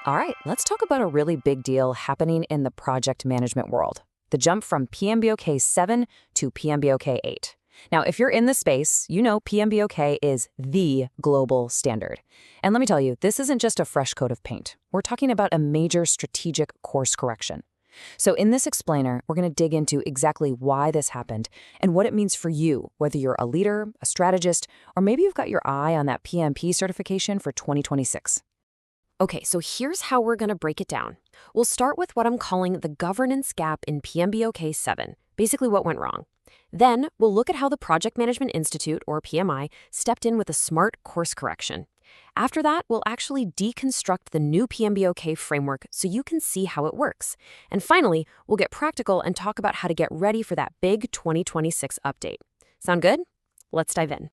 All right, let's talk about a really big deal happening in the project management world. The jump from PMBOK 7 to PMBOK 8. Now, if you're in the space, you know PMBOK is the global standard. And let me tell you, this isn't just a fresh coat of paint. We're talking about a major strategic course correction. So in this explainer, we're going to dig into exactly why this happened and what it means for you, whether you're a leader, a strategist, or maybe you've got your eye on that PMP certification for 2026. Okay, so here's how we're going to break it down. We'll start with what I'm calling the governance gap in PMBOK 7, basically what went wrong. Then we'll look at how the Project Management Institute, or PMI, stepped in with a smart course correction. After that, we'll actually deconstruct the new PMBOK framework so you can see how it works. And finally, we'll get practical and talk about how to get ready for that big 2026 update. Sound good? Let's dive in.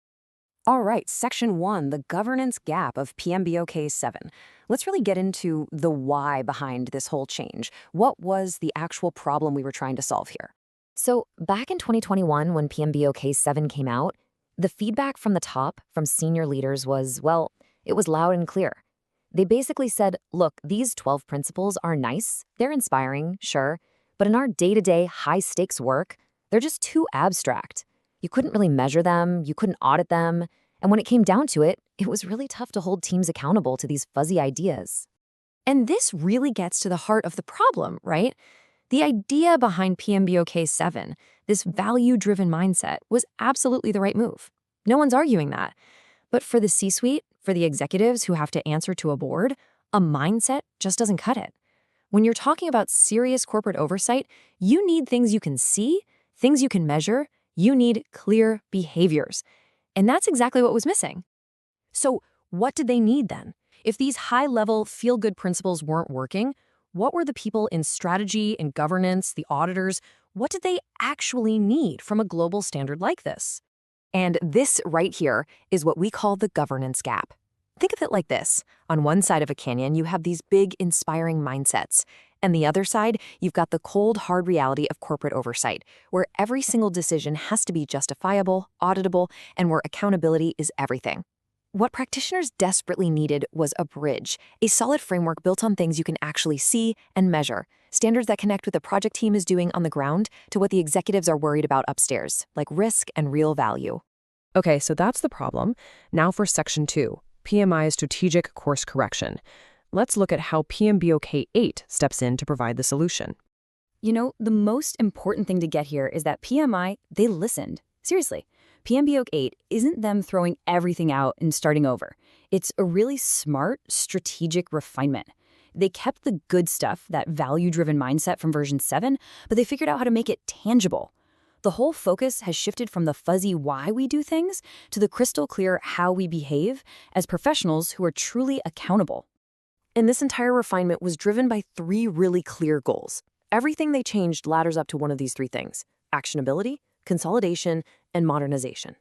All right, Section 1, the governance gap of PMBOK 7. Let's really get into the why behind this whole change. What was the actual problem we were trying to solve here? So back in 2021, when PMBOK 7 came out, the feedback from the top, from senior leaders was, well, it was loud and clear. They basically said, look, these 12 principles are nice, they're inspiring, sure, but in our day-to-day high-stakes work, they're just too abstract. You couldn't really measure them, you couldn't audit them, and when it came down to it, it was really tough to hold teams accountable to these fuzzy ideas. And this really gets to the heart of the problem, right? The idea behind PMBOK 7, this value-driven mindset, was absolutely the right move. No one's arguing that. But for the C-suite, for the executives who have to answer to a board, a mindset just doesn't cut it. When you're talking about serious corporate oversight, you need things you can see, things you can measure. You need clear behaviors. And that's exactly what was missing. So what did they need then? If these high-level, feel-good principles weren't working, what were the people in strategy and governance, the auditors, what did they actually need from a global standard like this? And this right here is what we call the governance gap. Think of it like this. On one side of a canyon, you have these big, inspiring mindsets. And the other side, you've got the cold, hard reality of corporate oversight, where every single decision has to be justifiable, auditable, and where accountability is everything. What practitioners desperately needed was a bridge, a solid framework built on things you can actually see and measure, standards that connect what the project team is doing on the ground to what the executives are worried about upstairs, like risk and real value. Okay, so that's the problem. Now for Section 2, PMI Strategic Course Correction. Let's look at how PMBOK 8 steps in to provide the solution. You know, the most important thing to get here is that PMI, they listened. Seriously, PMBOK 8 isn't them throwing everything out and starting over. It's a really smart, strategic refinement. They kept the good stuff, that value-driven mindset from version 7, but they figured out how to make it tangible. The whole focus has shifted from the fuzzy why we do things to the crystal clear how we behave as professionals who are truly accountable. And this entire refinement was driven by 3 really clear goals. Everything they changed ladders up to one of these 3 things: actionability, consolidation, and modernization.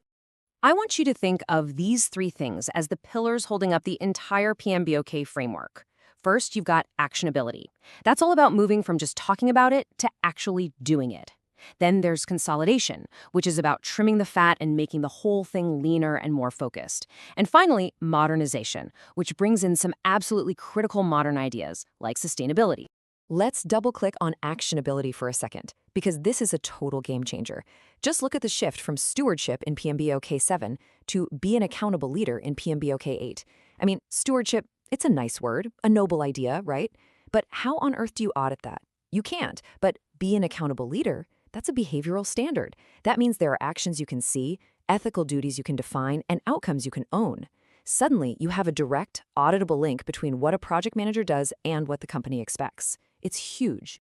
I want you to think of these 3 things as the pillars holding up the entire PMBOK framework. First, you've got actionability. That's all about moving from just talking about it to actually doing it. Then there's consolidation, which is about trimming the fat and making the whole thing leaner and more focused. And finally, modernization, which brings in some absolutely critical modern ideas, like sustainability. Let's double-click on actionability for a second, because this is a total game changer. Just look at the shift from stewardship in PMBOK 7 to be an accountable leader in PMBOK 8. I mean, stewardship, it's a nice word, a noble idea, right? But how on earth do you audit that? You can't, but be an accountable leader, that's a behavioral standard. That means there are actions you can see, ethical duties you can define, and outcomes you can own. Suddenly, you have a direct, auditable link between what a project manager does and what the company expects. It's huge.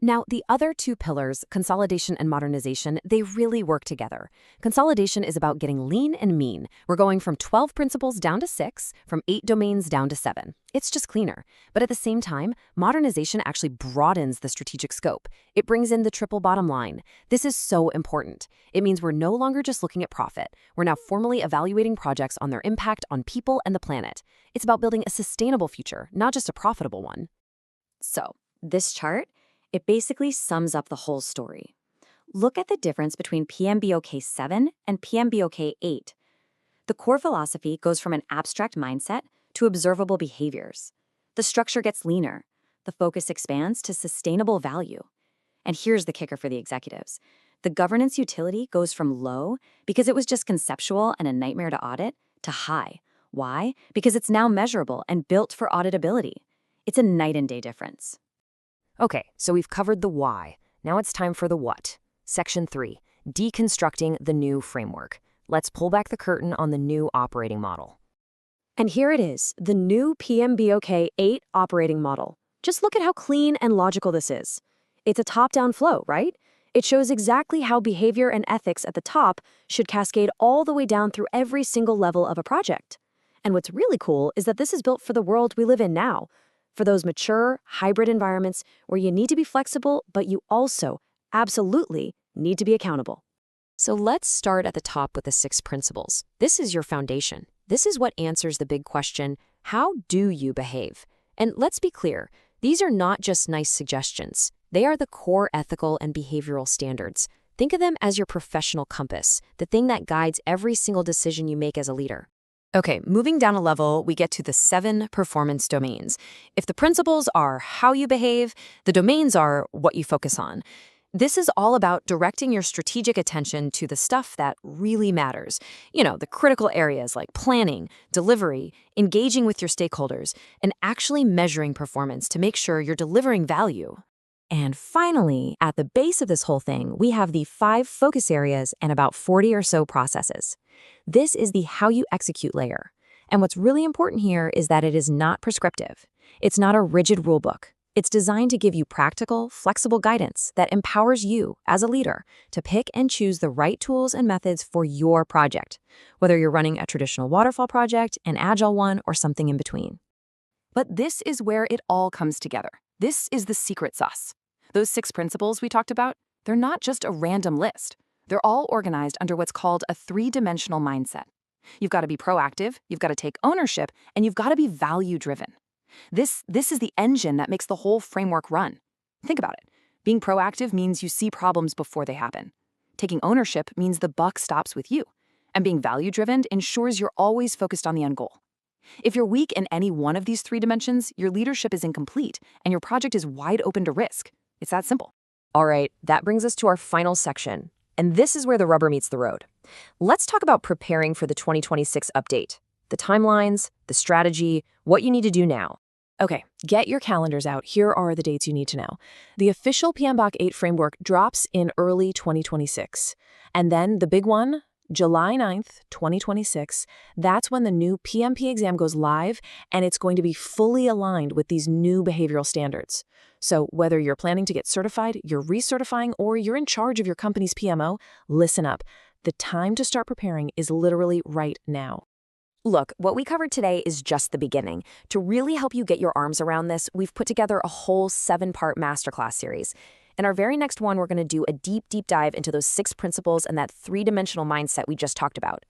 Now, the other 2 pillars, consolidation and modernization, they really work together. Consolidation is about getting lean and mean. We're going from 12 principles down to 6, from 8 domains down to 7. It's just cleaner. But at the same time, modernization actually broadens the strategic scope. It brings in the triple bottom line. This is so important. It means we're no longer just looking at profit. We're now formally evaluating projects on their impact on people and the planet. It's about building a sustainable future, not just a profitable one. So, this chart, it basically sums up the whole story. Look at the difference between PMBOK 7 and PMBOK 8. The core philosophy goes from an abstract mindset to observable behaviors. The structure gets leaner. The focus expands to sustainable value. And here's the kicker for the executives. The governance utility goes from low, because it was just conceptual and a nightmare to audit, to high. Why? Because it's now measurable and built for auditability. It's a night and day difference. Okay, so we've covered the why. Now it's time for the what. Section 3, deconstructing the new framework. Let's pull back the curtain on the new operating model. And here it is, the new PMBOK 8 operating model. Just look at how clean and logical this is. It's a top-down flow, right? It shows exactly how behavior and ethics at the top should cascade all the way down through every single level of a project. And what's really cool is that this is built for the world we live in now, for those mature, hybrid environments where you need to be flexible, but you also absolutely need to be accountable. So let's start at the top with the 6 principles. This is your foundation. This is what answers the big question, how do you behave? And let's be clear, these are not just nice suggestions. They are the core ethical and behavioral standards. Think of them as your professional compass, the thing that guides every single decision you make as a leader. Okay, moving down a level, we get to the 7 performance domains. If the principles are how you behave, the domains are what you focus on. This is all about directing your strategic attention to the stuff that really matters. The critical areas like planning, delivery, engaging with your stakeholders, and actually measuring performance to make sure you're delivering value. And finally, at the base of this whole thing, we have the 5 focus areas and about 40 or so processes. This is the how you execute layer. And what's really important here is that it is not prescriptive. It's not a rigid rulebook. It's designed to give you practical, flexible guidance that empowers you, as a leader, to pick and choose the right tools and methods for your project, whether you're running a traditional waterfall project, an agile one, or something in between. But this is where it all comes together. This is the secret sauce. Those 6 principles we talked about, they're not just a random list. They're all organized under what's called a 3-dimensional mindset. You've got to be proactive, you've got to take ownership, and you've got to be value-driven. This is the engine that makes the whole framework run. Think about it. Being proactive means you see problems before they happen. Taking ownership means the buck stops with you. And being value-driven ensures you're always focused on the end goal. If you're weak in any one of these 3 dimensions, your leadership is incomplete and your project is wide open to risk. It's that simple. All right, that brings us to our final section. And this is where the rubber meets the road. Let's talk about preparing for the 2026 update. The timelines, the strategy, what you need to do now. Okay, get your calendars out. Here are the dates you need to know. The official PMBOK 8 framework drops in early 2026. And then the big one, July 9th, 2026, that's when the new PMP exam goes live, and it's going to be fully aligned with these new behavioral standards. So whether you're planning to get certified, you're recertifying, or you're in charge of your company's PMO, listen up. The time to start preparing is literally right now. Look, what we covered today is just the beginning. To really help you get your arms around this, we've put together a whole 7-part masterclass series. In our very next one, we're going to do a deep dive into those 6 principles and that 3-dimensional mindset we just talked about.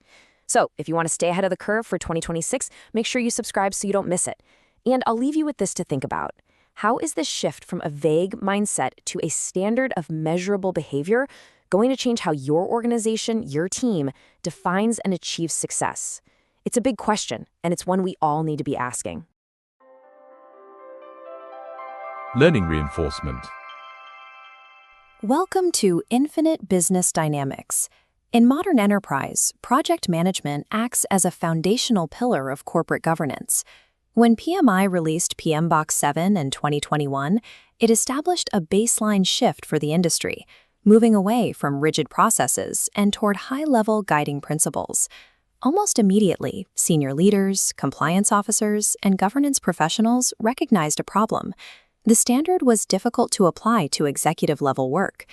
So if you want to stay ahead of the curve for 2026, make sure you subscribe so you don't miss it. And I'll leave you with this to think about. How is this shift from a vague mindset to a standard of measurable behavior going to change how your organization, your team, defines and achieves success? It's a big question, and it's one we all need to be asking. Learning reinforcement. Welcome to Infinite Business Dynamics. In modern enterprise, project management acts as a foundational pillar of corporate governance. When PMI released PMBOK 7 in 2021, it established a baseline shift for the industry, moving away from rigid processes and toward high-level guiding principles. Almost immediately, senior leaders, compliance officers, and governance professionals recognized a problem. The standard was difficult to apply to executive-level work.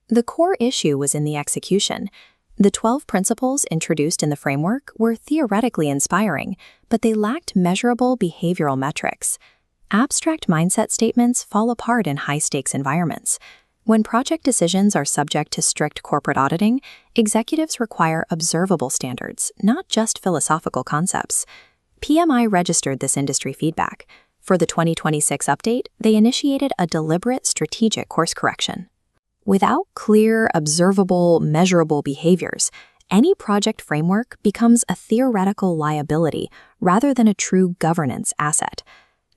The core issue was in the execution. The 12 principles introduced in the framework were theoretically inspiring, but they lacked measurable behavioral metrics. Abstract mindset statements fall apart in high-stakes environments. When project decisions are subject to strict corporate auditing, executives require observable standards, not just philosophical concepts. PMI registered this industry feedback. For the 2026 update, they initiated a deliberate strategic course correction. Without clear, observable, measurable behaviors, any project framework becomes a theoretical liability rather than a true governance asset.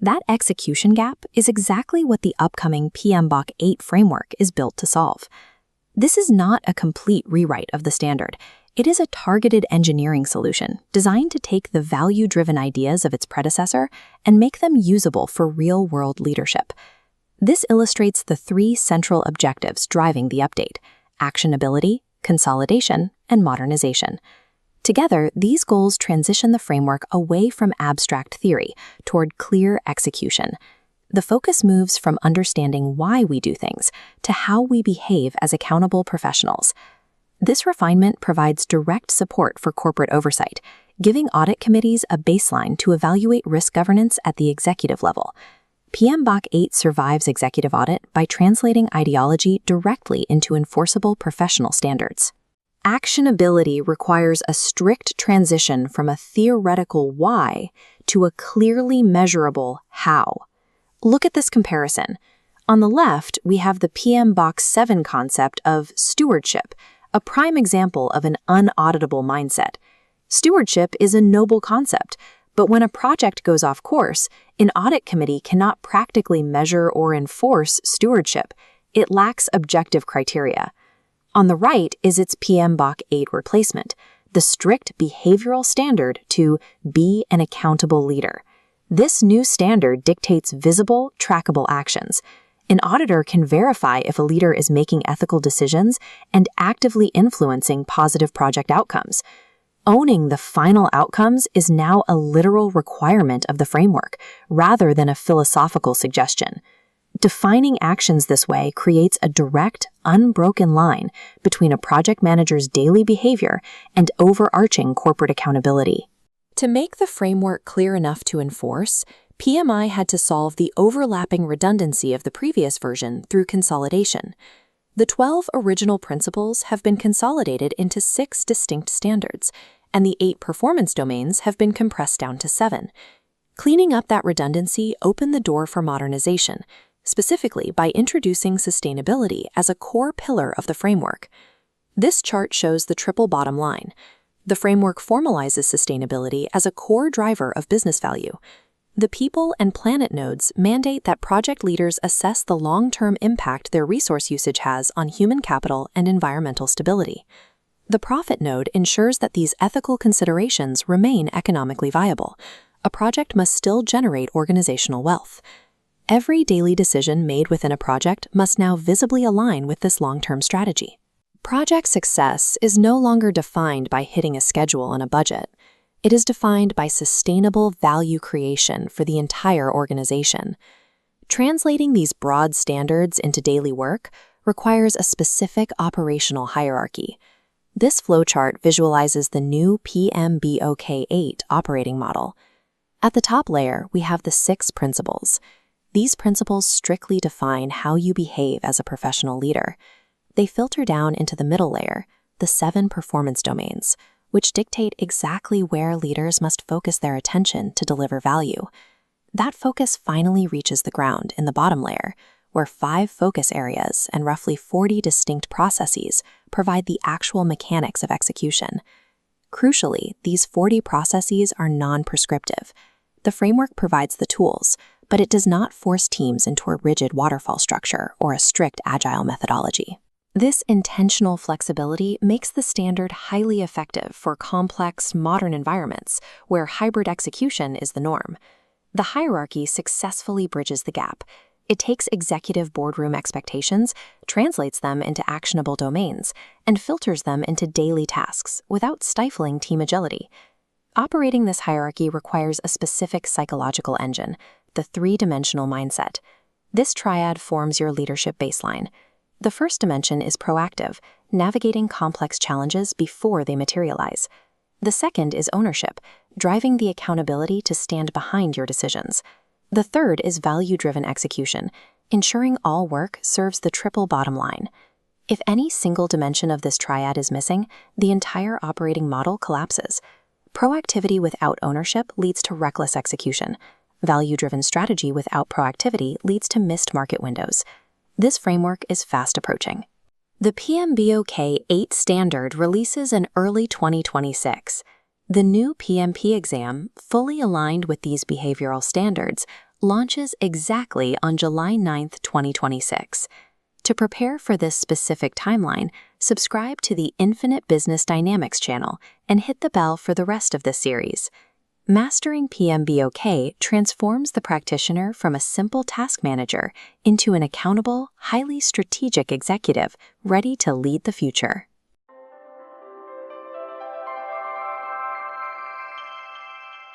That execution gap is exactly what the upcoming PMBOK 8 framework is built to solve. This is not a complete rewrite of the standard. It is a targeted engineering solution designed to take the value-driven ideas of its predecessor and make them usable for real-world leadership. This illustrates the three central objectives driving the update: actionability, consolidation, and modernization. Together, these goals transition the framework away from abstract theory toward clear execution. The focus moves from understanding why we do things to how we behave as accountable professionals. This refinement provides direct support for corporate oversight, giving audit committees a baseline to evaluate risk governance at the executive level. PMBOK 8 survives executive audit by translating ideology directly into enforceable professional standards. Actionability requires a strict transition from a theoretical why to a clearly measurable how. Look at this comparison. On the left, we have the PMBOK 7 concept of stewardship, a prime example of an unauditable mindset. Stewardship is a noble concept, but when a project goes off course, an audit committee cannot practically measure or enforce stewardship. It lacks objective criteria. On the right is its PMBOK 8 replacement, the strict behavioral standard to be an accountable leader. This new standard dictates visible, trackable actions. An auditor can verify if a leader is making ethical decisions and actively influencing positive project outcomes. Owning the final outcomes is now a literal requirement of the framework, rather than a philosophical suggestion. Defining actions this way creates a direct, unbroken line between a project manager's daily behavior and overarching corporate accountability. To make the framework clear enough to enforce, PMI had to solve the overlapping redundancy of the previous version through consolidation. The 12 original principles have been consolidated into 6 distinct standards, and the 8 performance domains have been compressed down to 7. Cleaning up that redundancy opened the door for modernization, specifically by introducing sustainability as a core pillar of the framework. This chart shows the triple bottom line. The framework formalizes sustainability as a core driver of business value. The people and planet nodes mandate that project leaders assess the long-term impact their resource usage has on human capital and environmental stability. The profit node ensures that these ethical considerations remain economically viable. A project must still generate organizational wealth. Every daily decision made within a project must now visibly align with this long-term strategy. Project success is no longer defined by hitting a schedule and a budget. It is defined by sustainable value creation for the entire organization. Translating these broad standards into daily work requires a specific operational hierarchy. This flowchart visualizes the new PMBOK 8 operating model. At the top layer, we have the 6 principles. These principles strictly define how you behave as a professional leader. They filter down into the middle layer, the 7 performance domains, which dictate exactly where leaders must focus their attention to deliver value. That focus finally reaches the ground in the bottom layer, where 5 focus areas and roughly 40 distinct processes provide the actual mechanics of execution. Crucially, these 40 processes are non-prescriptive. The framework provides the tools, but it does not force teams into a rigid waterfall structure or a strict agile methodology. This intentional flexibility makes the standard highly effective for complex, modern environments where hybrid execution is the norm. The hierarchy successfully bridges the gap. It takes executive boardroom expectations, translates them into actionable domains, and filters them into daily tasks without stifling team agility. Operating this hierarchy requires a specific psychological engine, the 3-dimensional mindset. This triad forms your leadership baseline. The first dimension is proactive, navigating complex challenges before they materialize. The second is ownership, driving the accountability to stand behind your decisions. The third is value-driven execution, ensuring all work serves the triple bottom line. If any single dimension of this triad is missing, the entire operating model collapses. Proactivity without ownership leads to reckless execution. Value-driven strategy without proactivity leads to missed market windows. This framework is fast approaching. The PMBOK 8 standard releases in early 2026. The new PMP exam, fully aligned with these behavioral standards, launches exactly on July 9, 2026. To prepare for this specific timeline, subscribe to the Infinite Business Dynamics channel and hit the bell for the rest of this series. Mastering PMBOK transforms the practitioner from a simple task manager into an accountable, highly strategic executive ready to lead the future.